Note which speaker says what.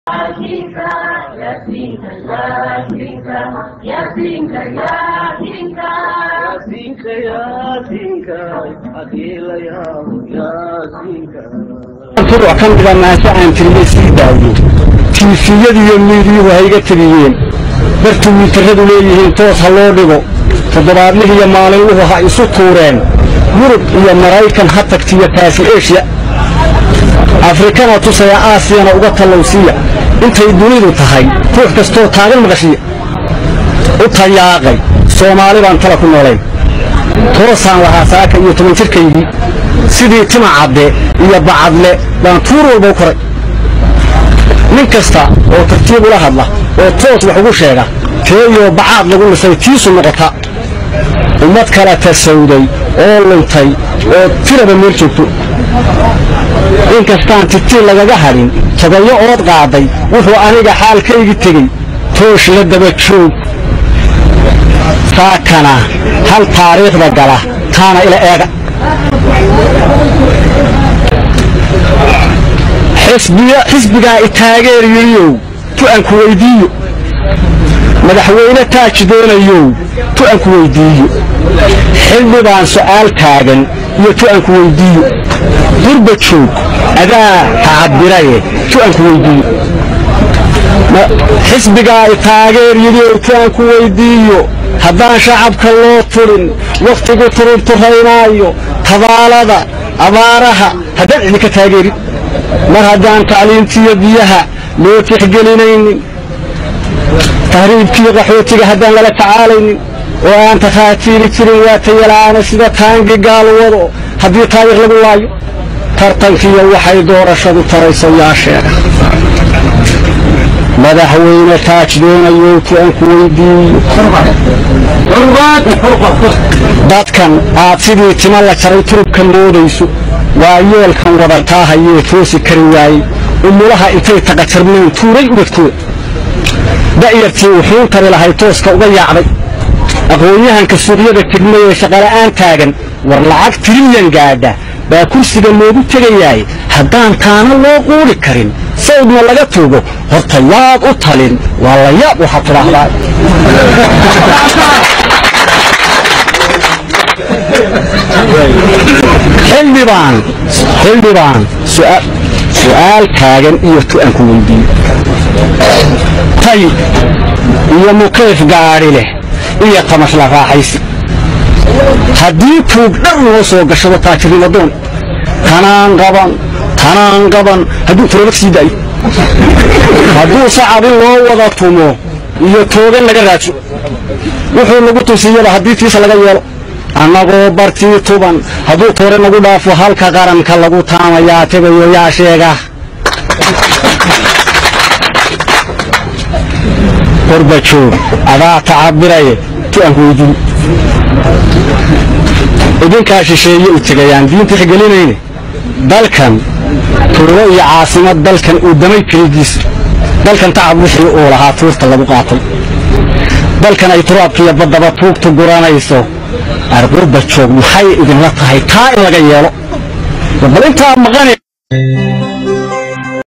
Speaker 1: Yasinka, Yasinka, Yasinka, Yasinka, Yasinka, Yasinka, Yasinka, Akila Yasinka.
Speaker 2: Furu kan bila naasa aan tilmaasi daawo. Tiifiyada iyo meediyu waxay ga tiriyeen. Bartu mitiradu leeyihiin toos loo dhigo. Toddobaadlih iyo maalinluhu ha isu tuureen. Yurub iyo Mareykan ha tagtiyo taasi Asia. Afrikana tusaya Aasiyana uga talowsiya. intay dunidu tahay ruux kastoo taagan maqashiya u tayaaqay Soomaali baan tala ku noolayn toosaan lahaa saaka iyo 10 jirkaygii sidii tima cadde iyo bacadle baan tuur walba u koray nin kasta oo tartiib ula hadla oo toos wax ugu sheega teeyo bacad lagu lisay tiisu noqota ummad kala tasawday oo luntay oo tiraba meel joogto in kastaan titii lagaga harin tagayo ood qaaday wuxuu aniga xaalkaygi tagay toosh la daba joog saakana hal taariikhda gala taana ila eega xisbiga taageeriyo tu aan ku weydiiyo madaxweyne taaj doonayo tu aan ku weydiiyo xildhibaan su'aal taagan iyo tu aan ku weydiiyo durba joog adaa taabiraye tu aan ku weydiiyo xisbiga taageeriyo tu aan ku weydiiyo haddaan shacabka loo turin waqtigu turunturaynayo tabaalada abaaraha haddaan idinka taageerin mar haddaan tacliintiyo biyaha loo tixgelinaynin tahriibkii qaxootiga haddaan lala tacaalaynin oo aan takhaatiiri jirin waa tayalaana sida taangi gaal wado haddii taariikh lagu waayo tartankiiyo waxay doorashadu tarayso yaa sheega madaxweyne taaj doonayo tu aan ku weydiiyo dadkan aad sidii tima la jaray turubka moodayso waa yeelkan wadartaahayee toosi kari waayey umulaha intay taqajarmeen tuuray ubadkooda da'yartii wuxuu tari lahay tooska uga yaacday aqoonyahanka suuqyada tigmay ee shaqala'aan taagan war lacag trilyan gaadha baa kursiga loogu tegayaay haddaan taana loo quuri karin sawdna laga tuugo horta yaad u talin waa la yaab waxaad tidhaahdaa xildhibaan su'aal taagan iyo tu aan ku weydiiyo tay iyo mukeef gaadhi leh iyo tamash la raaxaysi haddii tuug dhar loo soo gashado taajirnimo doon tanaan qaban hadduu turabag sii daayo hadduu sacabin loo wada tumo iyo toogan laga raajo wuxuu nagu tusiyada haddii tiisa laga yeelo annagoo bartii tuban hadduu toore nagu dhaafo halka qaranka lagu taamayaa tegayo yaa sheega qorbajoog adaa tacabiraye tu aan ku weydiin idinkaa shisheeye u tegayaan diinta xgelinayne dalkan tuulo iyo caasimad dalkan uu damay keligiisa dalkan tacab wixii uu lahaa tuurta lagu qaatay dalkan ay turaabkiiyo baddaba tuugtu guranayso arqurbajoog maxay idinla tahay taa in laga yeelo bal intaa maqanay